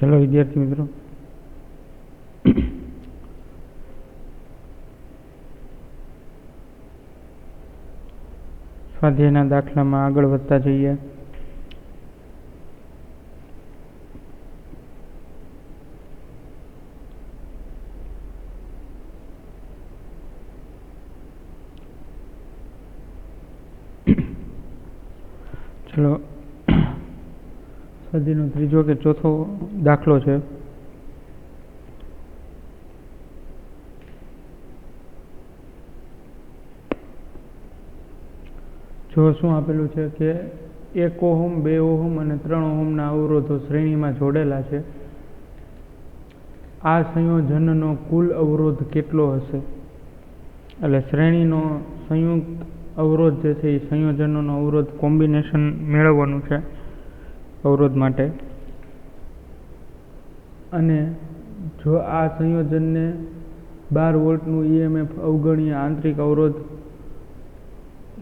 चलो विद्यार्थी मित्रों, स्वाध्यायना दाखलामां આગળ વધતા જઈએ। चलो स्वाध्यायનો ત્રીજો કે ચોથો દાખલો છે। जो शू आपेलू है कि 1 ओहम 2 ओहम और 3 ओहमना अवरोधों श्रेणी में जोड़ेला है। आ संयोजननो कुल अवरोध केटलो हशे? एटले श्रेणीनो संयुक्त अवरोध जे छे संयोजनोनो अवरोध कॉम्बिनेशन मेळववानुं छे अवरोध माटे। अने जो आ संयोजन ने 12 वोल्टनु ईएमएफ अवगणीय आंतरिक अवरोध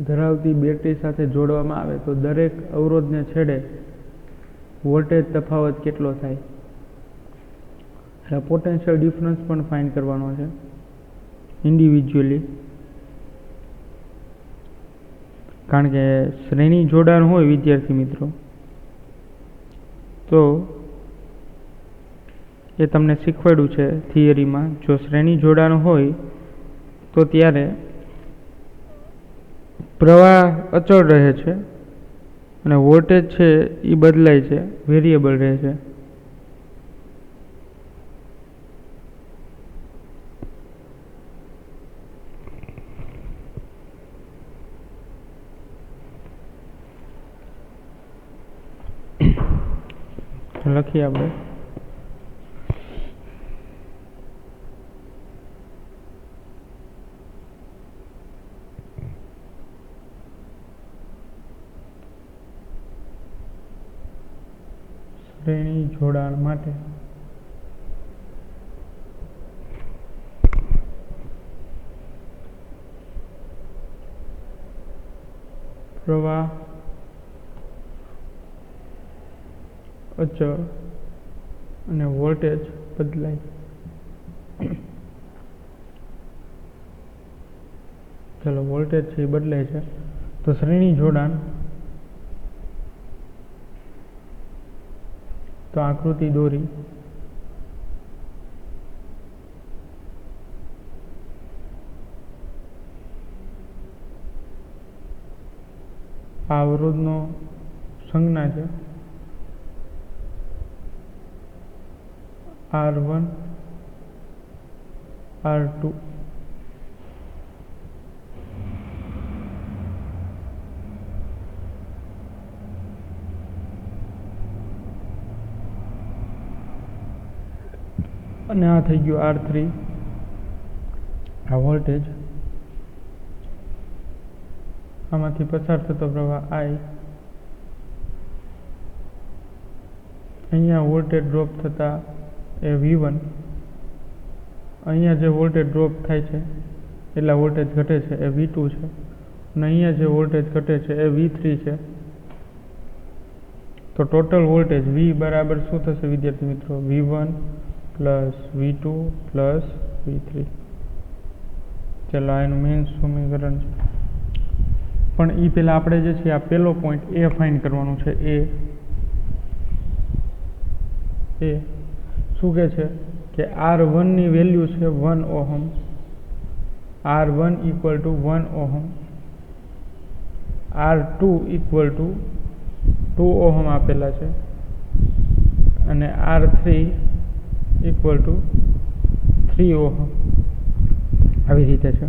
धरावती बेटरी साथे जोड़वामां आवे तो दरेक अवरोध ने छेड़े वोल्टेज तफावत केटलो थाय? पोटेंशियल डिफरन्स पण फाइंड करवानो छे इंडिविज्युअली, कारण के श्रेणी जोड़ाण होय विद्यार्थी मित्रों तो ये तमने शीखवाड्युं छे थियरी में। जो श्रेणी जोड़ाण होय तो त्यारे प्रवाह अचल रहे छे अने वोल्टेज छे ई बदलाय छे, वेरिएबल रहे छे। लखीए आपणे श्रेणी जोड़ाण माटे प्रवाह अचल अने वोल्टेज बदलाय। चलो वोल्टेज छे बदलाय छे तो श्रेणी जोड़ाण तो आकृति दोरी अवरोध नो संज्ञा है R1 R2 અને આ થઈ ગયું R3 આ વોલ્ટેજ આમાંથી પસાર થતો પ્રવાહ I અહીંયા વોલ્ટેજ ડ્રોપ થતા એ V1 અહીંયા જે વોલ્ટેજ ડ્રોપ થાય છે એટલા વોલ્ટેજ ઘટે છે એ V2 છે અને અહીંયા જે વોલ્ટેજ ઘટે છે એ V3 છે। તો ટોટલ વોલ્ટેજ V બરાબર શું થશે વિદ્યાર્થી મિત્રો? V1 plus V2 plus V3। चलो आ मेन समीकरण है पण ई पहला आपणे जे छे आ पहलो पॉइंट ए फाइंड करवानो छे। ए शुं कहे छे कि R1 नी वेल्यू छे 1 ohm, R1 equal to 1 ohm, R2 equal to 2 ohm आपेला छे अने R3 इक्वल टू 3 ओहम આવી રીતે છે।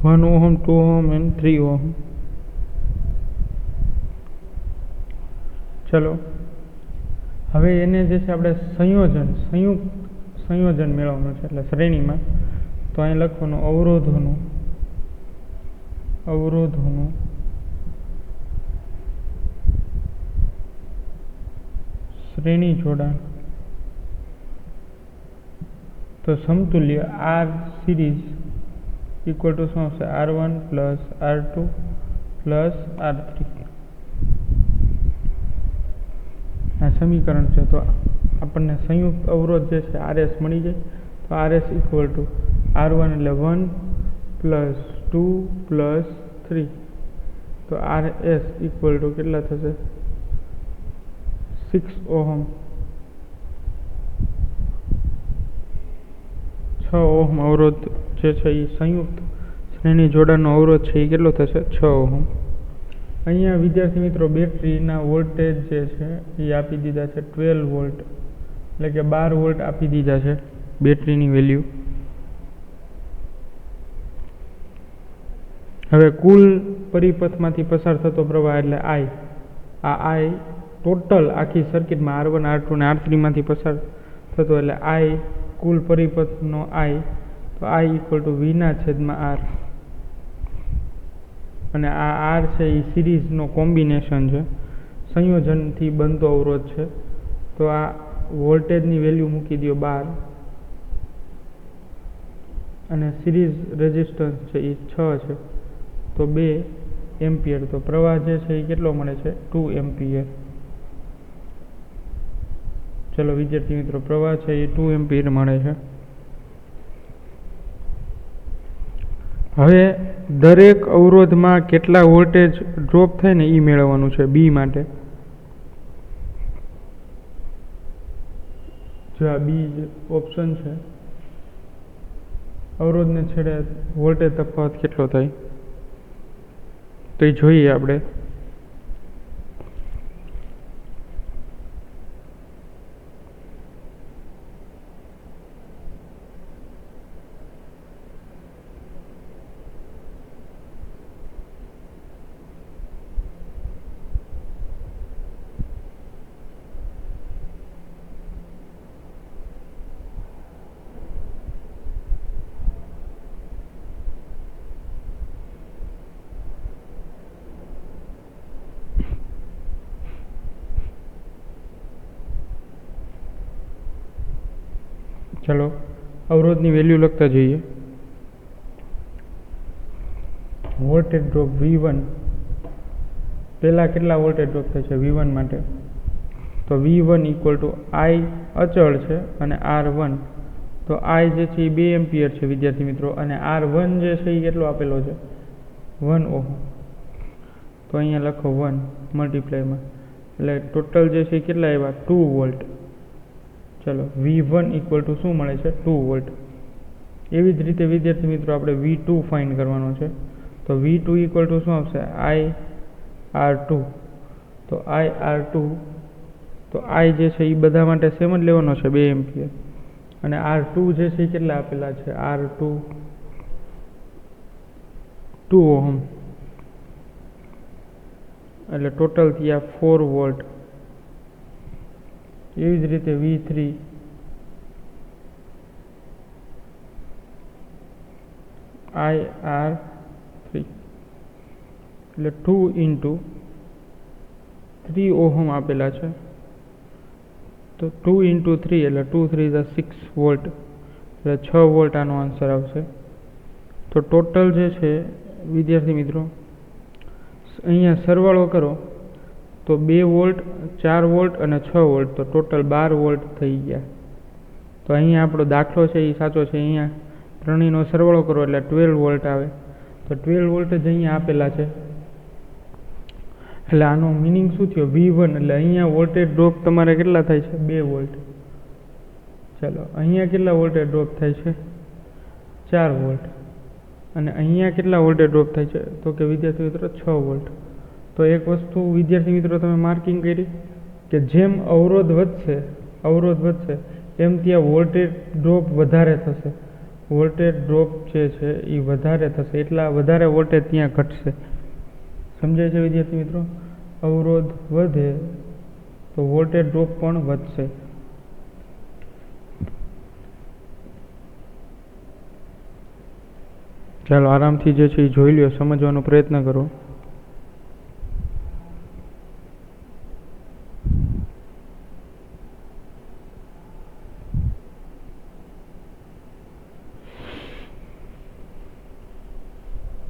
One ohm 2 ohm and 3 ohm. चलो हवे एने जे छे आपणे संयोजन संयुक्त संयोजन मेळवવાનું છે એટલે શ્રેણીમાં तो અહીં લખવાનું અવરોધોનું શ્રેણી જોડાણ તો સમતુલ્ય આર સિરીઝ ઇક્વલ ટુ શું આવશે R1 plus R2 plus R3 આ સમીકરણ છે. તો આપણને સંયુક્ત અવરોધ જે છે RS મળી જાય. તો RS ઇક્વલ ટુ R1 એટલે 1 પ્લસ 2 પ્લસ 3 તો RS ઇક્વલ ટુ કેટલા થશે 6 ઓહમ 6 ઓહમ અવરોધ જે છે એ સંયુક્ત શ્રેણી જોડાણનો અવરોધ છે એ કેટલો થશે 6 ઓહમ. અહીંયા વિદ્યાર્થી મિત્રો બેટરીના વોલ્ટેજ જે છે એ આપી દીધા છે 12 વોલ્ટ એટલે કે 12 વોલ્ટ આપી દીધા છે બેટરીની વેલ્યુ. હવે કુલ પરિપથમાંથી પસાર થતો પ્રવાહ એટલે I. આ I ટોટલ આખી સર્કિટમાં R1 R2 અને R3 માંથી પસાર થતો એટલે I કુલ પરિપથનો I. તો I ઇક્વલ ટુ V/R અને આ R છે એ સિરીઝનો કોમ્બિનેશન છે, સંયોજનથી બનતો અવરોધ છે. તો આ વોલ્ટેજની વેલ્યુ મૂકી દો 12 અને સિરીઝ રેઝિસ્ટન્સ છે એ 6 છે તો 2 એમ્પિયર. તો પ્રવાહ જે છે એ કેટલો મળે છે 2 એમ્પિયર. ચલો વિદ્યાર્થી મિત્રો પ્રવાહ છે એ 2 એમ્પિયર મળે છે. હવે દરેક અવરોધમાં કેટલા વોલ્ટેજ ડ્રોપ થાય ને એ મેળવવાનું છે B માટે. જો આ B ઓપ્શન છે અવરોધને છેડે વોલ્ટેજ તફાવત કેટલો થાય તો એ જોઈએ આપણે. ચલો અવરોધની વેલ્યુ લખતા જઈએ. વોલ્ટેજ ડ્રોપ V1 પહેલા કેટલા વોલ્ટેજ ડ્રોપ થાય છે V1 માટે તો V1 ઇક્વલ ટુ I અચળ છે અને R1 તો I જે છે એ 2 એમ્પિયર છે વિદ્યાર્થી મિત્રો અને R1 જે છે એ કેટલો આપેલો છે 1 ઓહમ. તો અહીંયા લખો 1 મલ્ટીપ્લાયમાં એટલે ટોટલ જે છે એ કેટલા આવ્યા 2 વોલ્ટ. ચલો V1 ઇક્વલ ટુ શું મળે છે 2 વોલ્ટ. એવી જ રીતે વિદ્યાર્થી મિત્રો આપણે V2 ફાઇન્ડ કરવાનો છે. તો V2 ઇક્વલ ટુ શું આવશે IR2 તો IR2 તો I જે છે એ બધા માટે સેમ જ લેવાનો છે 2 એમ્પિયર અને R2 જે છે એ કેટલા આપેલા છે R2 2 ઓહમ એટલે ટોટલ થયા 4 વોલ્ટ. એવી જ રીતે V3 IR3 એટલે 2 ઇન્ટુ 3 ઓહમ આપેલા છે તો 2 ઇન્ટુ 3 એટલે 2 3 6 વોલ્ટ એટલે 6 વોલ્ટ આનો આન્સર આવશે. તો ટોટલ જે છે વિદ્યાર્થી મિત્રો અહીંયા સરવાળો કરો તો 2 વોલ્ટ 4 વોલ્ટ અને 6 વોલ્ટ તો ટોટલ 12 વોલ્ટ થઈ ગયા. તો અહીંયા આપણો દાખલો છે એ સાચો છે. અહીંયા ત્રણેયનો સરવાળો કરો એટલે 12 વોલ્ટ આવે. તો 12 વોલ્ટ જ અહીંયા આપેલા છે એટલે આનો મિનિંગ શું થયો V1 એટલે અહીંયા વોલ્ટેજ ડ્રોપ તમારે કેટલા થાય છે 2 વોલ્ટ. ચલો અહીંયા કેટલા વોલ્ટેજ ડ્રોપ થાય છે 4 વોલ્ટ અને અહીંયા કેટલા વોલ્ટેજ ડ્રોપ થાય છે તો કે વિદ્યાર્થી મિત્રો 6 વોલ્ટ. તો એક વસ્તુ વિદ્યાર્થી મિત્રો તમે માર્કિંગ કરી કે જેમ અવરોધ વધશે એમ ત્યાં વોલ્ટેજ ડ્રોપ વધારે થશે. વોલ્ટેજ ડ્રોપ જે છે એ વધારે થશે એટલા વધારે વોલ્ટેજ ત્યાં ઘટશે. સમજાય છે વિદ્યાર્થી મિત્રો? અવરોધ વધે તો વોલ્ટેજ ડ્રોપ પણ વધશે. ચાલો આરામથી જે છે એ જોઈ લ્યો, સમજવાનો પ્રયત્ન કરો.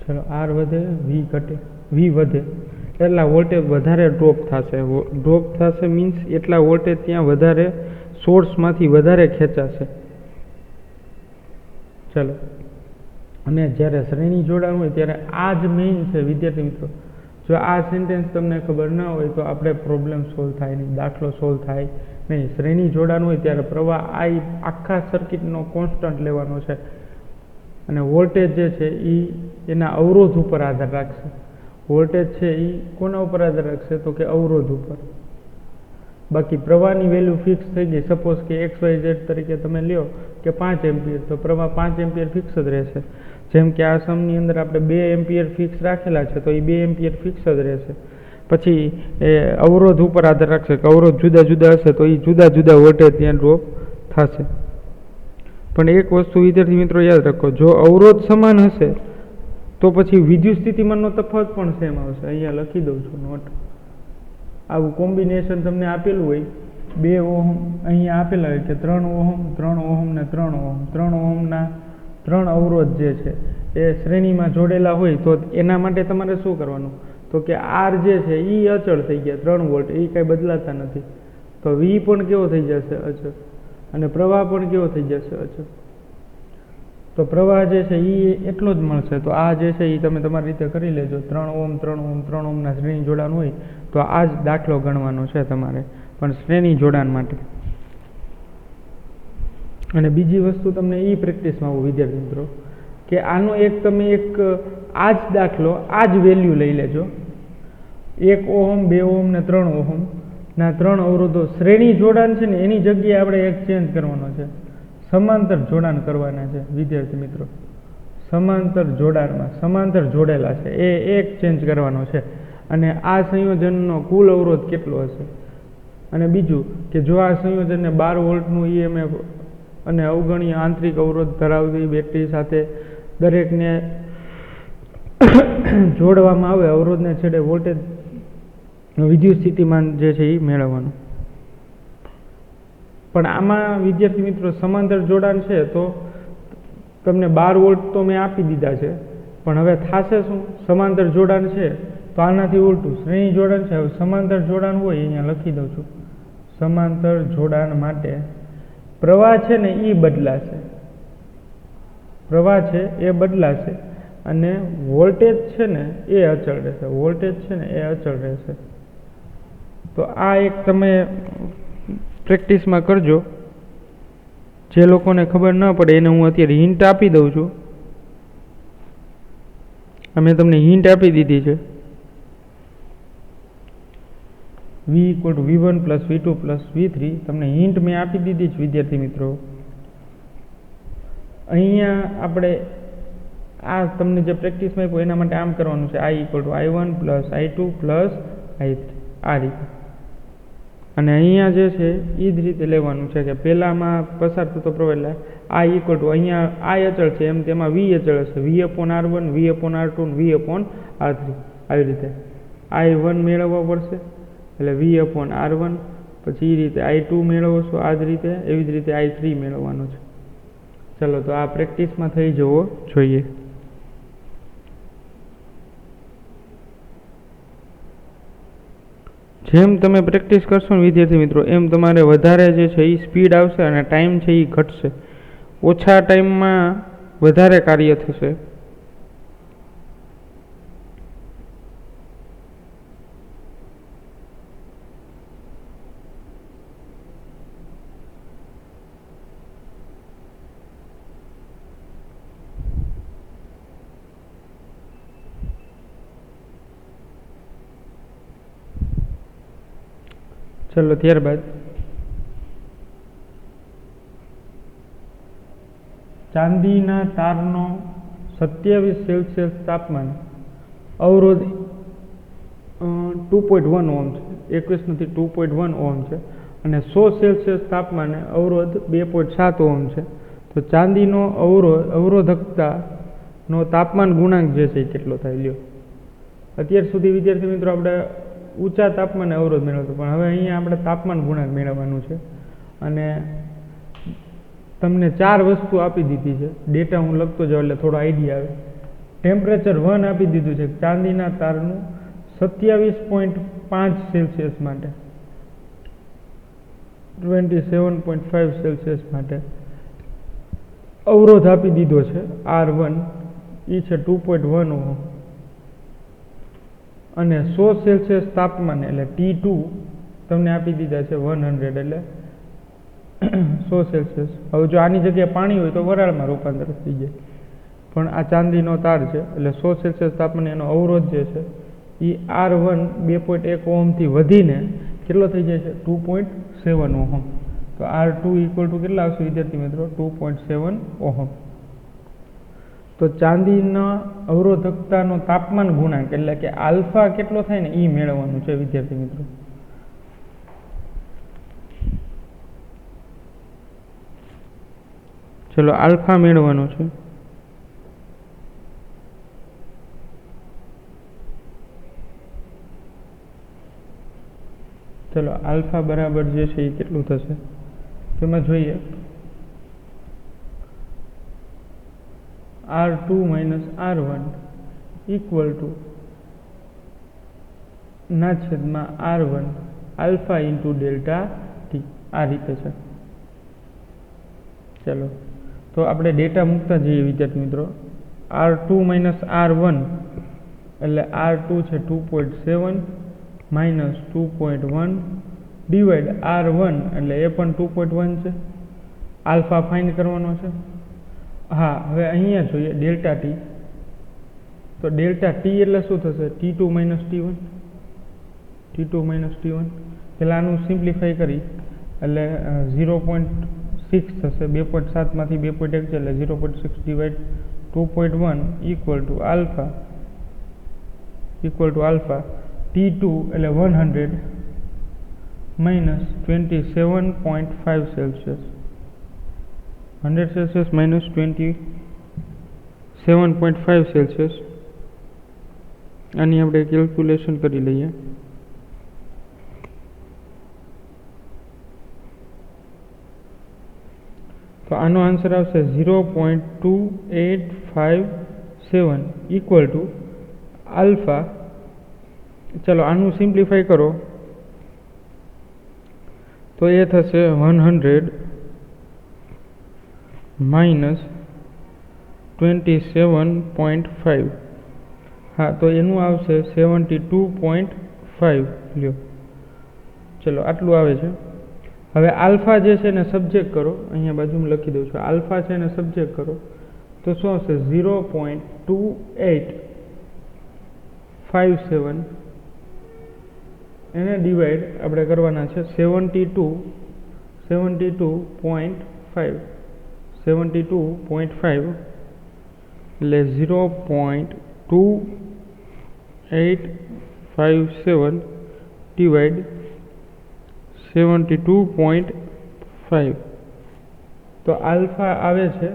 ચલો આર વધે, વી ઘટે, વી વધે એટલા વોલ્ટેજ વધારે ડ્રોપ થશે. ડ્રોપ થશે મીન્સ એટલા વોલ્ટેજ ત્યાં વધારે સોર્સમાંથી વધારે ખેંચાશે. ચલો, અને જ્યારે શ્રેણી જોડાણ હોય ત્યારે આ જ મેઇન છે વિદ્યાર્થી મિત્રો. જો આ સેન્ટેન્સ તમને ખબર ના હોય તો આપણે પ્રોબ્લેમ સોલ્વ થાય નહીં, દાખલો સોલ્વ થાય નહીં. શ્રેણી જોડાણ હોય ત્યારે પ્રવાહ I આખા સર્કિટનો કોન્સ્ટન્ટ લેવાનો છે અને વોલ્ટેજ જે છે એ એના અવરોધ ઉપર આધાર રાખશે. વોલ્ટેજ છે એ કોના ઉપર આધાર રાખશે તો કે અવરોધ ઉપર. બાકી પ્રવાહની વેલ્યુ ફિક્સ થઈ ગઈ. સપોઝ કે XYZ તરીકે તમે લ્યો કે 5 એમ્પિયર, તો પ્રવાહ 5 એમ્પિયર ફિક્સ જ રહેશે. જેમ કે આ સમની અંદર આપણે 2 એમ્પિયર ફિક્સ રાખેલા છે તો એ 2 એમ્પિયર ફિક્સ જ રહેશે. પછી એ અવરોધ ઉપર આધાર રાખશે કે અવરોધ જુદા જુદા હશે તો એ જુદા જુદા વોલ્ટેજ ત્યાં ડ્રોપ થશે. પણ એક વસ્તુ વિદ્યાર્થી મિત્રો યાદ રાખો, જો અવરોધ સમાન હશે તો પછી વિદ્યુત સ્થિતિમાનનો તફાવત પણ સેમ આવશે. અહીંયા લખી દઉં છું નોટ. આવું કોમ્બિનેશન તમને આપેલું હોય 2 ઓહમ, અહીંયા આપેલા હોય કે 3 ઓહમ, 3 ઓહમ ને 3 ઓહમ. 3 ઓહમના 3 અવરોધ જે છે એ શ્રેણીમાં જોડેલા હોય તો એના માટે તમારે શું કરવાનું તો કે આર જે છે એ અચળ થઈ ગયા, 3 વોલ્ટ એ કાંઈ બદલાતા નથી. તો વી પણ કેવો થઈ જશે અચળ, અને પ્રવાહ પણ કેવો થઈ જશે અચળ. તો પ્રવાહ જે છે એ એટલો જ મળશે. તો આ જે છે એ તમે તમારી રીતે કરી લેજો. 3 ઓહમ 3 ઓહમ 3 ઓહમના શ્રેણી જોડાણ હોય તો આ જ દાખલો ગણવાનો છે તમારે, પણ શ્રેણી જોડાણ માટે. અને બીજી વસ્તુ તમને એ પ્રેક્ટિસમાં આવું વિદ્યાર્થી મિત્રો કે આનો એક તમે આ જ દાખલો આ જ વેલ્યુ લઈ લેજો. 1 ઓહમ 2 ઓહમ ને 3 ઓહમ ના 3 અવરોધો શ્રેણી જોડાણ છે ને એની જગ્યાએ આપણે એક ચેન્જ કરવાનો છે, સમાંતર જોડાણ કરવાના છે વિદ્યાર્થી મિત્રો. સમાંતર જોડાણમાં સમાંતર જોડેલા છે એ એક ચેન્જ કરવાનો છે. અને આ સંયોજનનો કુલ અવરોધ કેટલો હશે. અને બીજું કે જો આ સંયોજનને 12 વોલ્ટનું EMF અને અવગણ્ય આંતરિક અવરોધ ધરાવતી બેટરી સાથે દરેકને જોડવામાં આવે, અવરોધને છેડે વોલ્ટેજ વિદ્યુત સ્થિતિમાન જે છે એ મેળવવાનું. પણ આમાં વિદ્યાર્થી મિત્રો સમાંતર જોડાણ છે તો તમને 12 વોલ્ટ તો મેં આપી દીધા છે, પણ હવે થશે શું? સમાંતર જોડાણ છે તો આનાથી ઉલટું શ્રેણી જોડાણ છે. હવે સમાંતર જોડાણ હોય અહીંયા લખી દઉં છું. સમાંતર જોડાણ માટે પ્રવાહ છે ને એ બદલાશે, પ્રવાહ છે એ બદલાશે અને વોલ્ટેજ છે ને એ અચળ રહેશે. વોલ્ટેજ છે ને એ અચળ રહેશે. તો આ એક તમે પ્રેક્ટિસમાં કરજો. જે લોકોને ખબર ન પડે એને હું અત્યારે હિન્ટ આપી દઉં છું. અમે તમને હિન્ટ આપી દીધી છે. V = V1 + V2 + V3 તમને હિન્ટ મેં આપી દીધી છે વિદ્યાર્થી મિત્રો. અહીંયા આપણે આ તમને જે પ્રેક્ટિસમાં આપ્યું એના માટે આમ કરવાનું છે, I = I1 + I2 + I3 આ રીતે. અને અહીંયા જે છે એ જ રીતે લેવાનું છે કે પહેલામાં પસાર થતો પ્રવાહ એટલે I = અહીંયા I અચળ છે એમ તેમાં V અચળ હશે, V/R1 V/R2 V/R3 આવી રીતે. I1 મેળવવો પડશે એટલે V/R1, પછી એ રીતે I2 મેળવશો આ જ રીતે, એવી જ રીતે I3 મેળવવાનો છે. ચલો, તો આ પ્રેક્ટિસમાં થઈ જવો જોઈએ. જેમ તમે પ્રેક્ટિસ કરશો ને વિદ્યાર્થી મિત્રો એમ તમારે વધારે જે છે એ સ્પીડ આવશે અને ટાઈમ છે એ ઘટશે. ઓછા ટાઈમમાં વધારે કાર્ય થશે. ચલો, ત્યારબાદ ચાંદીના તારનો 27 સેલ્સિયસ તાપમાન અવરોધ 2.1 ઓહમ છે. 21 નથી 2.1 ઓહમ છે. અને 100 સેલ્સિયસ તાપમાને અવરોધ 2.7 ઓહમ છે. તો ચાંદીનો અવરોધકતાનો તાપમાન ગુણાંક જે છે એ કેટલો થાય લ્યો. અત્યાર સુધી વિદ્યાર્થી મિત્રો આપણે ઊંચા તાપમાને અવરોધ મેળવતો, પણ હવે અહીંયા આપણે તાપમાન ગુણાંક મેળવવાનું છે. અને તમને 4 વસ્તુ આપી દીધી છે. ડેટા હું લખતો જાઉં એટલે થોડો આઈડિયા આવે. ટેમ્પરેચર 1 આપી દીધું છે ચાંદીના તારનું 27.5 સેલ્સિયસ માટે, 27.5 સેલ્સિયસ માટે અવરોધ આપી દીધો છે R1, એ છે 2.1 ઓહમ, અને 100 સેલ્સિયસ તાપમાન એટલે T2 તમને આપી દીધા છે 100 એટલે 100 સેલ્સિયસ. હવે જો આની જગ્યાએ પાણી હોય તો વરાળમાં રૂપાંતર થઈ જાય, પણ આ ચાંદીનો તાર છે એટલે 100 સેલ્સિયસ તાપમાને એનો અવરોધ જે છે એ R1 2.1 ઓહમથી વધીને કેટલો થઈ જાય છે 2.7 ઓહમ. તો R2 ઇક્વલ ટુ કેટલા આવશે વિદ્યાર્થી મિત્રો 2.7 ઓહમ. તો ચાંદીના અવરોધકતાનો તાપમાન ગુણાંક એટલે કે આલ્ફા કેટલો થાય ને એ મેળવવાનું છે વિદ્યાર્થી મિત્રો. ચલો આલ્ફા મેળવવાનો છે. ચલો આલ્ફા બરાબર જે છે એ કેટલું થશે તેમાં જોઈએ R2 minus R1 equal to ના છેદમાં R1 alpha into delta T, આ રીતે છે. ચલો તો આપણે ડેટા મૂકતા જઈએ વિદ્યાર્થી મિત્રો. R2 માઇનસ R1 એટલે R2 છે 2.7 માઇનસ 2.1 ડિવાઈડ R1 એટલે એ પણ 2.1 છે. આલ્ફા ફાઇન્ડ કરવાનો છે. હા, હવે અહીંયા જોઈએ ડેલ્ટા ટી. તો ડેલ્ટા ટી એટલે શું થશે T2 minus T1, T2 minus T1. પહેલાં આનું સિમ્પ્લિફાઈ કરી એટલે 0.6 થશે, 2.7 માંથી 2.1 છે એટલે 0.6 divide 2.1 equal to alpha T2 એટલે 100 minus 27.5 Celsius, 100 Celsius minus 27.5 Celsius. આની આપણે કેલ્ક્યુલેશન કરી લઈએ. તો આનો આન્સર આવશે 0.2857 ઇક્વલ ટુ આલ્ફા. ચલો આનું સિમ્પ્લિફાઈ કરો તો એ થશે 100 માઇનસ 27.5. હા, તો એનું આવશે 72.5 લ્યો. ચલો આટલું આવે છે. હવે આલ્ફા જે છે ને સબ્જેક્ટ કરો, અહીંયા બાજુમાં લખી દઉં છું. આલ્ફા છે ને સબ્જેક્ટ કરો તો શું આવશે 0.2857 એને ડિવાઈડ આપણે કરવાના છે 72.5 એટલે 0.2857 ડિવાઈડ 72.5. તો આલ્ફા આવે છે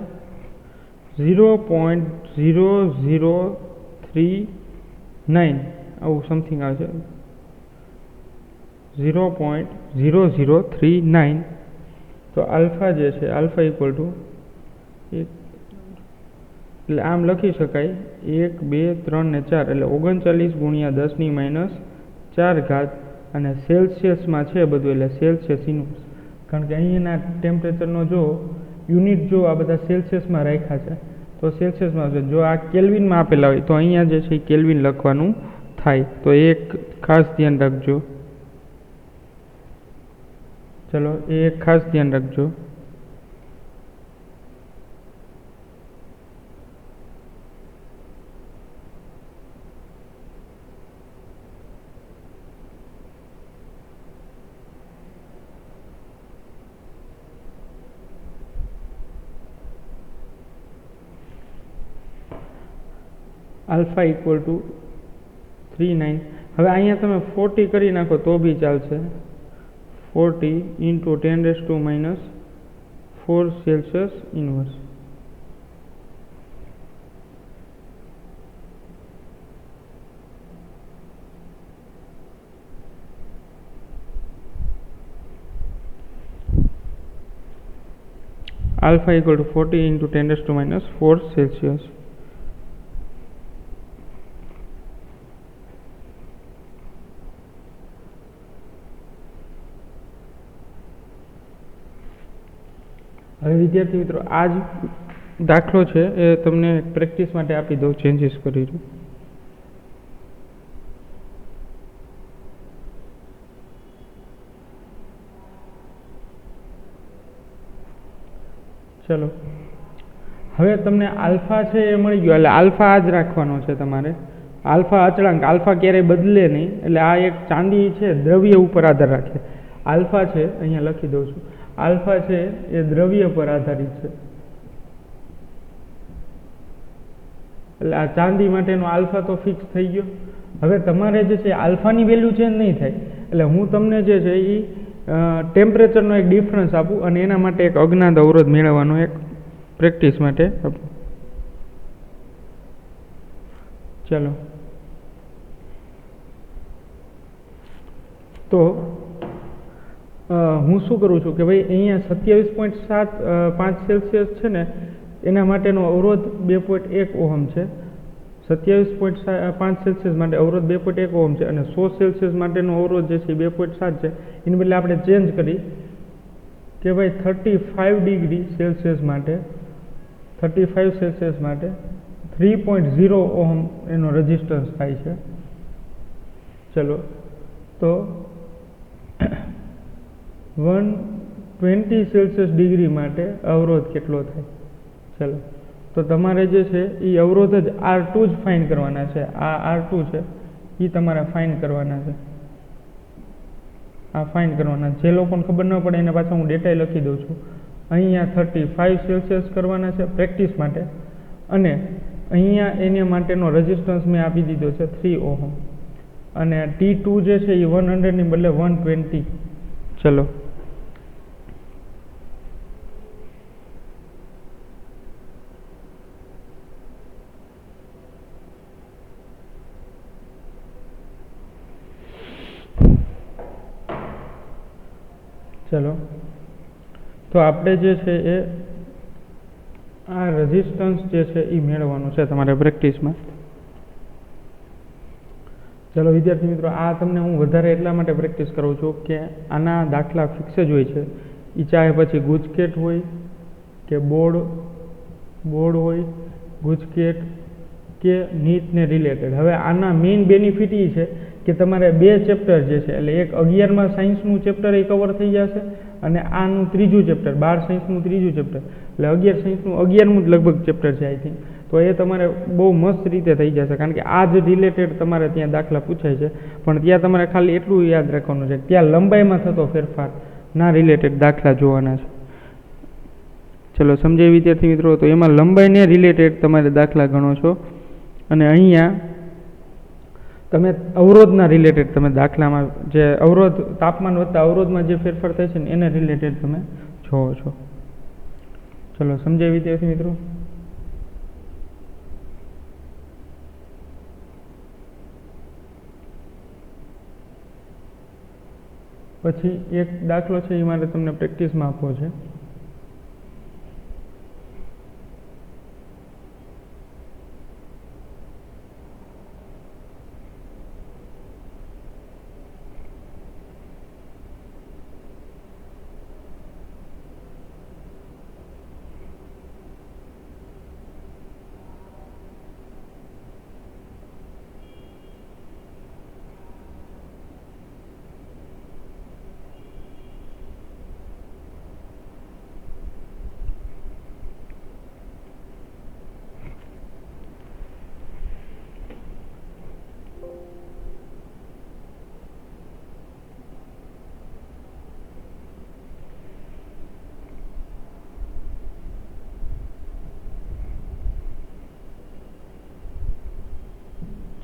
0.0039 આવું સમથિંગ આવે છે, 0.0039. તો આલ્ફા જે છે આલ્ફા ઇક્વલ ટુ એટલે આમ લખી શકાય 1, 2, 3 ને 4 એટલે 39 ગુણ્યા 10 ની -4 અને સેલ્સિયસમાં છે બધું એટલે સેલ્સિયસ ઇન્વર્સ. કારણ કે અહીંયાના ટેમ્પરેચરનો જો યુનિટ જો આ બધા સેલ્સિયસમાં રાખ્યા છે તો સેલ્સિયસમાં આવશે. જો આ કેલ્વિનમાં આપેલા હોય તો અહીંયા જે છે એ કેલ્વિન લખવાનું થાય. તો એક ખાસ ધ્યાન રાખજો. ચલો એ એક ખાસ ધ્યાન રાખજો. Alpha equal to 39. હવે અહીંયા તમે 40 કરી નાખો તો બી ચાલશે. 40 into 10⁻⁴ Celsius inverse. Alpha equal to 40 into 10⁻⁴ Celsius. હવે વિદ્યાર્થી મિત્રો આ જ દાખલો છે એ તમને પ્રેક્ટિસ માટે આપી દઉં, ચેન્જીસ કરી દઉં. ચલો હવે તમને આલ્ફા છે એ મળી ગયો, એટલે આલ્ફા આ જ રાખવાનો છે તમારે. આલ્ફા અચળાંક, આલ્ફા ક્યારેય બદલે નહીં, એટલે આ એક ચાંદી છે દ્રવ્ય ઉપર આધાર રાખે. આલ્ફા છે અહીંયા લખી દઉં છું, આલ્ફા છે એ દ્રવ્ય પર આધારિત છે. એટલે આ ચાંદી માટેનો આલ્ફા તો ફિક્સ થઈ ગયો. હવે તમારે જે છે આલ્ફાની વેલ્યુ ચેન્જ નહીં થાય, એટલે હું તમને જે છે એ ટેમ્પરેચરનો એક ડિફરન્સ આપું અને એના માટે એક અજ્ઞાત અવરોધ મેળવવાનો એક પ્રેક્ટિસ માટે આપું. ચલો તો હું શું કરું છું કે ભાઈ અહીંયા 27.5 સેલ્સિયસ છે ને એના માટેનો અવરોધ 2.1 ઓહમ છે. 27.5 સેલ્સિયસ માટે અવરોધ 2.1 ઓહમ છે અને 100 સેલ્સિયસ માટેનો અવરોધ જે છે 2.7 છે. એને બદલે આપણે ચેન્જ કરી કે ભાઈ 35 ડિગ્રી સેલ્સિયસ માટે 35 સેલ્સિયસ માટે 3.0 ઓહમ એનો રેઝિસ્ટન્સ થાય છે. ચલો તો 120 સેલ્સિયસ ડિગ્રી માટે અવરોધ કેટલો થાય? ચલો તો તમારે જે છે એ અવરોધ જ R2 જ ફાઇન્ડ કરવાના છે. આ R2 છે એ તમારે ફાઇન્ડ કરવાના છે. આ ફાઇન્ડ કરવાના. જે લોકોને ખબર ન પડે એના પાછળ હું ડેટા લખી દઉં છું. અહીંયા 35 સેલ્સિયસ કરવાના છે પ્રેક્ટિસ માટે, અને અહીંયા એના માટેનો રેઝિસ્ટન્સ મેં આપી દીધો છે 3 ઓહમ, અને T2 જે છે એ 100 ની બદલે 120. ચલો ચલો તો આપણે જે છે એ આ રેઝિસ્ટન્સ જે છે એ મેળવવાનું છે તમારે પ્રેક્ટિસમાં. ચલો વિદ્યાર્થી મિત્રો, આ તમને હું વધારે એટલા માટે પ્રેક્ટિસ કરું છું કે આના દાખલા ફિક્સ જ હોય છે. એ ચાહે પછી ગુજકેટ હોય કે બોર્ડ હોય, ગુજકેટ કે નીટને રિલેટેડ. હવે આના મેઇન બેનિફિટ એ છે કે તમારે 2 ચેપ્ટર જે છે, એટલે એક 11મા સાયન્સનું ચેપ્ટર એ કવર થઈ જશે અને આનું 3જું ચેપ્ટર 12 સાયન્સનું 3જું ચેપ્ટર, એટલે 11 સાયન્સનું 11મું જ લગભગ ચેપ્ટર છે આઈ થિંક. તો એ તમારે બહુ મસ્ત રીતે થઈ જશે, કારણ કે આ જ રિલેટેડ તમારે ત્યાં દાખલા પૂછાય છે. પણ ત્યાં તમારે ખાલી એટલું યાદ રાખવાનું છે, ત્યાં લંબાઈમાં થતો ફેરફાર ના રિલેટેડ દાખલા જોવાના છે. ચલો સમજાય વિદ્યાર્થી મિત્રો? તો એમાં લંબાઈને રિલેટેડ તમારે દાખલા ગણો છો, અને અહીંયા તમે અવરોધના રિલેટેડ તમે દાખલામાં જે અવરોધ તાપમાન વધતા અવરોધમાં જે ફેરફાર થાય છે ને એને રિલેટેડ તમે જોવો છો. ચલો સમજાય વિદ્યાર્થી મિત્રો? પછી એક દાખલો છે એ મારે તમને પ્રેક્ટિસમાં આપવો છે.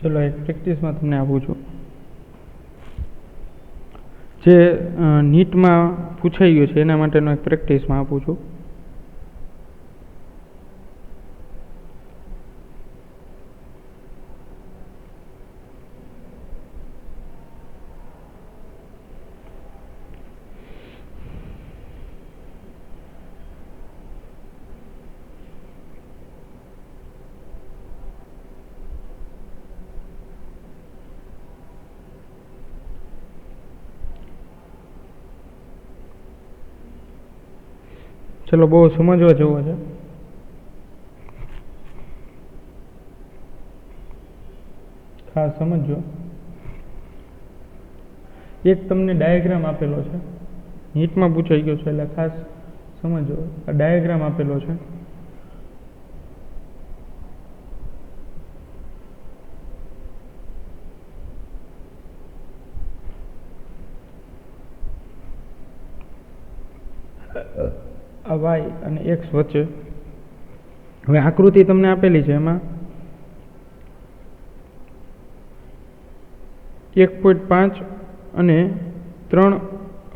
ચલો એક પ્રેક્ટિસમાં તમને આપું છું, જે નીટમાં પૂછાઈ ગયું છે એના માટેનો એક પ્રેક્ટિસમાં આપું છું. ચલો બહુ સમજવા જેવો છે. ખાસ સમજો. એક તમને ડાયાગ્રામ આપેલો છે, નીટમાં પૂછાઈ ગયો છે એટલે ખાસ સમજો. આ ડાયાગ્રામ આપેલો છે. આ વાય અને એક્સ વચ્ચે હવે આકૃતિ તમને આપેલી છે. એમાં 1.5 અને 3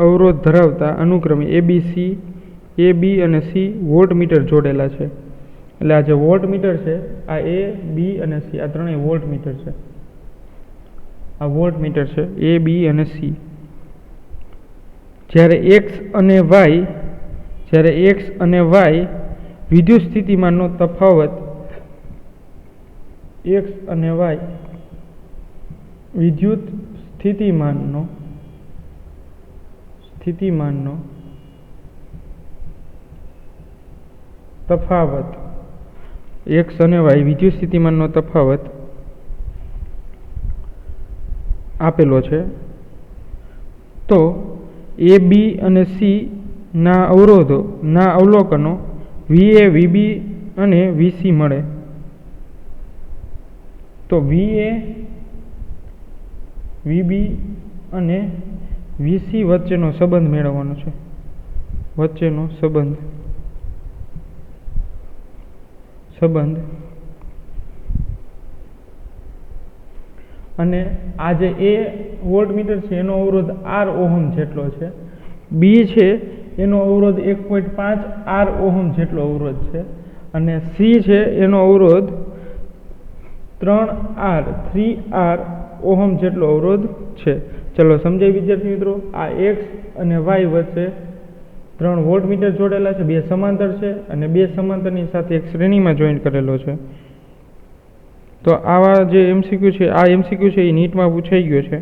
અવરોધ ધરાવતા અનુક્રમે એ બી અને સી વોલ્ટમીટર જોડેલા છે. એટલે આ જે વોલ્ટમીટર છે, આ એ બી અને સી આ ત્રણેય વોલ્ટમીટર છે. આ વોલ્ટમીટર છે એ બી અને સી. જ્યારે એક્સ અને વાય વિદ્યુત સ્થિતિમાનનો તફાવત એક્સ અને વાય વિદ્યુત સ્થિતિમાનનો તફાવત એક્સ અને વાય વિદ્યુત સ્થિતિમાનનો તફાવત આપેલો છે. તો એ બી અને સી ના અવરોધોના અવલોકનો VA VB અને VC મળે. તો VA VB અને VC વચ્ચેનો સંબંધ મેળવવાનો છે. વચ્ચેનો સંબંધ અને આ જે એ વોલ્ટમીટર છે એનો અવરોધ R ઓહમ જેટલો છે. બી છે એનો અવરોધ 1.5 R ઓહમ જેટલો અવરોધ છે. અને સી છે એનો અવરોધ 3R ઓહમ જેટલો અવરોધ છે. ચલો સમજાય વિદ્યાર્થી મિત્રો. આ એક્સ અને વાય વચ્ચે 3 વોલ્ટમીટર જોડેલા છે, 2 સમાંતર છે અને 2 સમાંતરની સાથે એક શ્રેણીમાં જોઈન્ટ કરેલો છે. તો આવા જે એમસીક્યુ છે, આ એમસીક્યુ છે એ નીટમાં પૂછાઈ ગયો છે.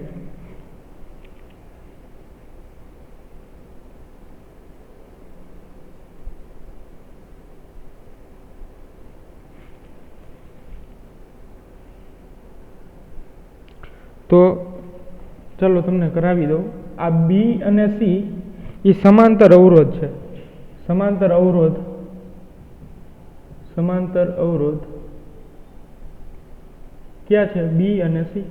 તો ચાલો તમને કરાવી દઉં. આ બી અને સી એ સમાંતર અવરોધ છે. સમાંતર અવરોધ ક્યાં છે? બી અને સી.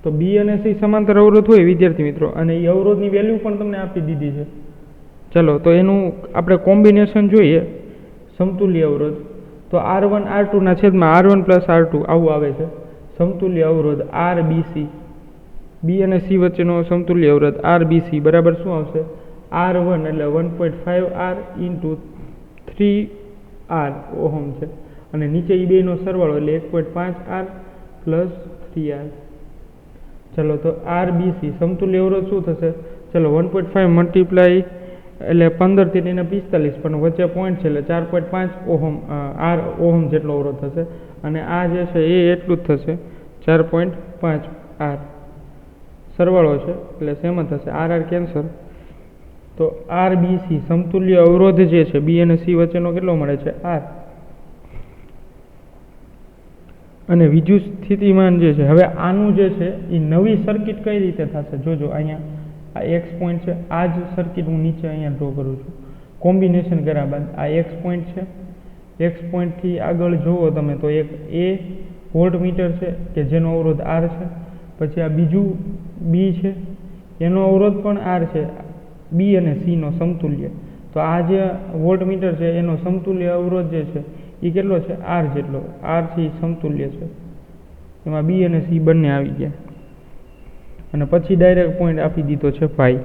તો બી અને સી સમાંતર અવરોધ હોય વિદ્યાર્થી મિત્રો, અને એ અવરોધની વેલ્યુ પણ તમને આપી દીધી છે. ચલો તો એનું આપણે કોમ્બિનેશન જોઈએ. સમતુલ્ય અવરોધ તો R1 R2 ના છેદમાં R1 પ્લસ R2 આવું આવે છે. સમતુલ્ય અવરોધ RBC, બી અને સી વચ્ચેનો સમતુલ્ય અવરોધ RBC બરાબર શું આવશે? R1 એટલે 1.5R ઇન્ટુ 3R ઓહમ છે. અને નીચે એ બેનો સરવાળો એટલે 1.5R પ્લસ 3R. ચલો તો RBC સમતુલ્ય અવરોધ શું થશે? ચલો 1.5 મલ્ટીપ્લાય એટલે 15 થી 45, પણ વચ્ચે પોઈન્ટ છે એટલે 4.5 ઓહમ R ઓહમ જેટલો અવરોધ થશે. અને આ જે છે એ એટલું જ થશે 4.5R. સરવાળો છે એટલે સેમ જ થશે. RR cancel. તો RBC સમતુલ્ય અવરોધ જે છે બી અને સી વચ્ચેનો કેટલો મળે છે? R. અને વિદ્યુત સ્થિતિમાન જે છે, હવે આનું જે છે એ નવી સર્કિટ કઈ રીતે થશે? જોજો અહીંયા આ એક્સ પોઈન્ટ છે, આ જ સર્કિટ હું નીચે અહીંયા ડ્રો કરું છું. કોમ્બિનેશન કર્યા બાદ આ એક્સ પોઈન્ટ છે. એક્સ પોઈન્ટથી આગળ જુઓ તમે તો એક એ વોલ્ટમીટર છે કે જેનો અવરોધ R છે. પછી આ બીજું બી છે, એનો અવરોધ પણ R છે, બી અને સીનો સમતુલ્ય. તો આ જે વોલ્ટમીટર છે એનો સમતુલ્ય અવરોધ જે છે એ કેટલો છે? R જેટલો. R છે એ સમતુલ્ય છે. એમાં બી અને સી બંને આવી ગયા. અને પછી ડાયરેક્ટ પોઈન્ટ આપી દીધો છે પાઈ.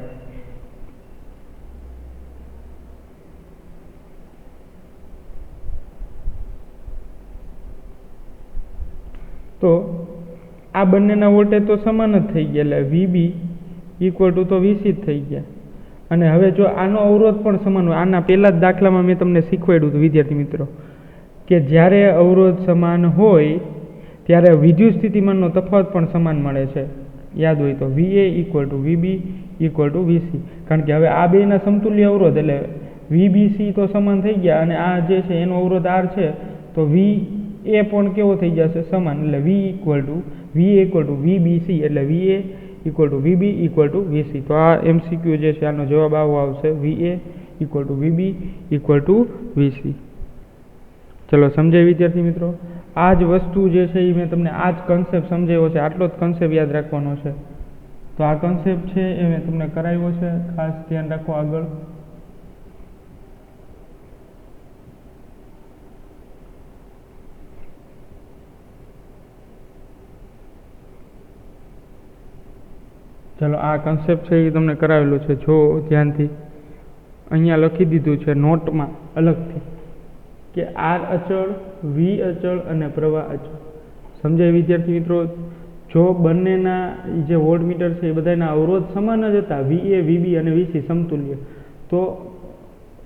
તો આ બંનેના વોલ્ટેજ તો સમાન જ થઈ ગયા, એટલે VB ઇક્વલ ટુ તો VC જ થઈ ગયા. અને હવે જો આનો અવરોધ પણ સમાન હોય, આના પહેલા જ દાખલામાં મેં તમને શીખવાડ્યું હતું વિદ્યાર્થી મિત્રો કે જ્યારે અવરોધ સમાન હોય ત્યારે વિદ્યુત સ્થિતિમાનનો તફાવત પણ સમાન મળે છે. યાદ હોય તો VA equal to VB equal to VC. કારણ કે હવે આ બેના સમતુલ્ય અવરોધ એટલે VBC તો સમાન થઈ ગયા, અને આ જે છે એનો અવરોધ R છે, તો VA પણ કેવો થઈ જશે? સમાન. એટલે VA = VBC, એટલે VA = VB = VC. તો આ MCQ જે છે આનો જવાબ આવો આવશે, VA = VB = VC. ચલો સમજાય વિદ્યાર્થી મિત્રો? આ જ વસ્તુ જે છે એ મેં તમને આ જ કન્સેપ્ટ સમજાવ્યો છે, આટલો જ કન્સેપ્ટ યાદ રાખવાનો છે. તો આ કન્સેપ્ટ છે એ મેં તમને કરાવ્યો છે, ખાસ ધ્યાન રાખો. આગળ ચલો આ કન્સેપ્ટ છે એ તમને કરાવેલો છે, જો ધ્યાનથી. અહીંયા લખી દીધું છે નોટમાં અલગથી કે R અચળ, V અચળ અને પ્રવાહ અચળ. સમજાય વિદ્યાર્થી મિત્રો? જો બંનેના જે વોલ્ટમીટર છે એ બધાના અવરોધ સમાન જ હતા, VA, VB અને VC સમતુલ્ય, તો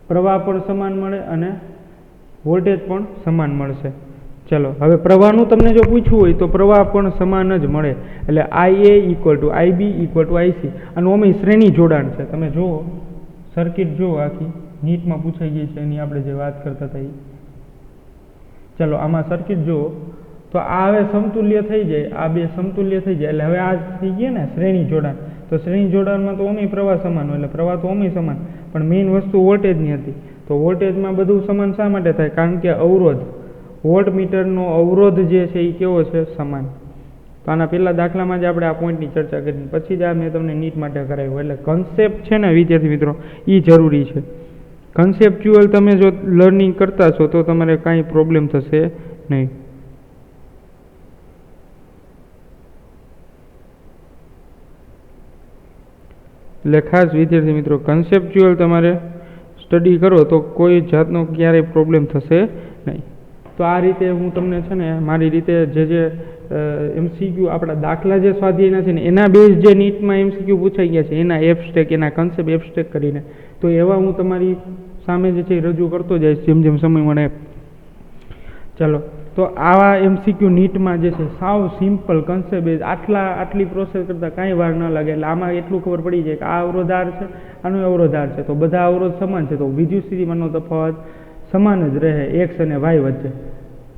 પ્રવાહ પણ સમાન મળે અને વોલ્ટેજ પણ સમાન મળશે. ચલો હવે પ્રવાહનું તમને જો પૂછવું હોય તો પ્રવાહ પણ સમાન જ મળે. એટલે IA = IB = IC. અને ઓમે શ્રેણી જોડાણ છે. તમે જુઓ સર્કિટ જુઓ, આખી નીટમાં પૂછાઈ ગઈ છે એની આપણે જે વાત કરતા હતા એ. ચલો આમાં સર્કિટ જુઓ તો આ હવે સમતુલ્ય થઈ જાય, આ બે સમતુલ્ય થઈ જાય, એટલે હવે આ થઈ ગયા ને શ્રેણી જોડાણ. તો શ્રેણી જોડાણમાં તો ઓમે પ્રવાહ સમાન હોય, એટલે પ્રવાહ તો ઓમે સમાન, પણ મેઇન વસ્તુ વોલ્ટેજની હતી. તો વોલ્ટેજમાં બધું સમાન શા માટે થાય? કારણ કે અવરોધ, વોલ્ટમીટરનો અવરોધ જે છે એ કેવો છે? સમાન. તો આના પહેલા દાખલામાં જ આપણે આ પોઈન્ટની ચર્ચા કરી, પછી જ આ મેં તમને નીટ માટે કરાવ્યું. એટલે કન્સેપ્ટ છે ને વિદ્યાર્થી મિત્રો, એ જરૂરી છે. કન્સેપ્ચ્યુઅલ તમે જો લર્નિંગ કરતા છો તો તમારે કાંઈ પ્રોબ્લેમ થશે નહીં. એટલે ખાસ વિદ્યાર્થી મિત્રો કન્સેપ્ચ્યુઅલ તમારે સ્ટડી કરો તો કોઈ જાતનો ક્યારેય પ્રોબ્લેમ થશે નહીં. તો આ રીતે હું તમને છે ને મારી રીતે જે MCQ આપણા દાખલા જે સ્વાધ્યાયના છે ને એના બેઝ જે નીટમાં MCQ પૂછાઈ ગયા છે એના એબ્સ્ટ્રેક્ટ, એના કન્સેપ્ટ એબ્સ્ટ્રેક્ટ કરીને, તો એવા હું તમારી સામે જે છે રજૂ કરતો જઈશ જેમ જેમ સમય મળે. ચાલો તો આવા MCQ નીટમાં જે છે સાવ સિમ્પલ કન્સેપ્ટ, આટલી પ્રોસેસ કરતાં કાંઈ વાર ન લાગે. એટલે આમાં એટલું ખબર પડી જાય કે આ અવરોધ R છે, આનો અવરોધ R છે, તો બધા અવરોધ સમાન છે, તો વિદ્યુતસ્થિતિમાનનો તફાવત સમાન જ રહે X અને Y વચ્ચે.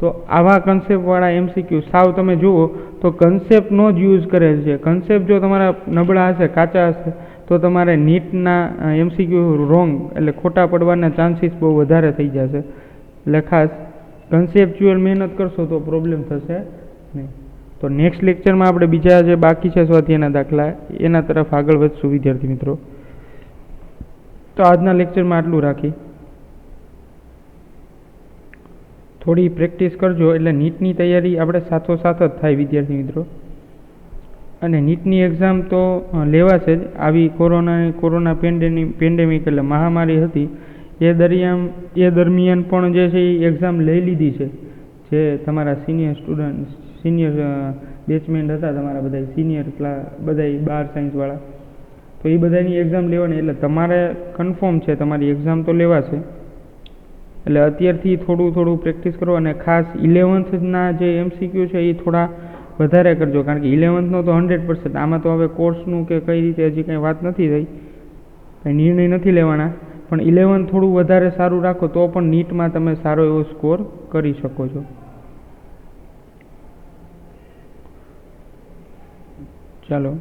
તો આવા કન્સેપ્ટવાળા MCQ સાવ તમે જુઓ તો કન્સેપ્ટનો જ યુઝ કરે છે. કન્સેપ્ટ જો તમારા નબળા હશે, કાચા હશે, તો તમારે નીટના MCQ રોંગ એટલે ખોટા પડવાના ચાન્સીસ બહુ વધારે થઈ જશે. એટલે ખાસ કન્સેપ્ચ્યુઅલ મહેનત કરશો તો પ્રોબ્લેમ થશે નહીં. તો નેક્સ્ટ લેક્ચરમાં આપણે બીજા જે બાકી છે સ્વાધ્યાયના દાખલા એના તરફ આગળ વધશું વિદ્યાર્થી મિત્રો. તો આજના લેક્ચરમાં આટલું રાખી. થોડી પ્રેક્ટિસ કરજો એટલે નીટની તૈયારી આપણે સાથોસાથ જ થાય વિદ્યાર્થી મિત્રો. અને નીટની એક્ઝામ તો લેવાશે જ. આવી કોરોના પેન્ડેમિક એટલે મહામારી હતી એ દરમિયાન પણ જે છે એ એક્ઝામ લઈ લીધી છે. જે તમારા સિનિયર બેચમેન્ટ હતા, તમારા બધા સિનિયર બધા 12 સાયન્સવાળા, તો એ બધાની એક્ઝામ લેવાની. એટલે તમારે કન્ફર્મ છે તમારી એક્ઝામ તો લેવાશે. એટલે અત્યારથી થોડું પ્રેક્ટિસ કરો. અને ખાસ 11thના જે MCQ છે એ થોડા વધારે કરજો, કારણ કે 11thનો તો 100%. આમાં તો હવે કોર્સનું કે કઈ રીતે હજી કંઈ વાત નથી થઈ, કંઈ નિર્ણય નથી લેવાના, પણ 11th થોડું વધારે સારું રાખો તો પણ નીટમાં તમે સારો એવો સ્કોર કરી શકો છો. ચાલો.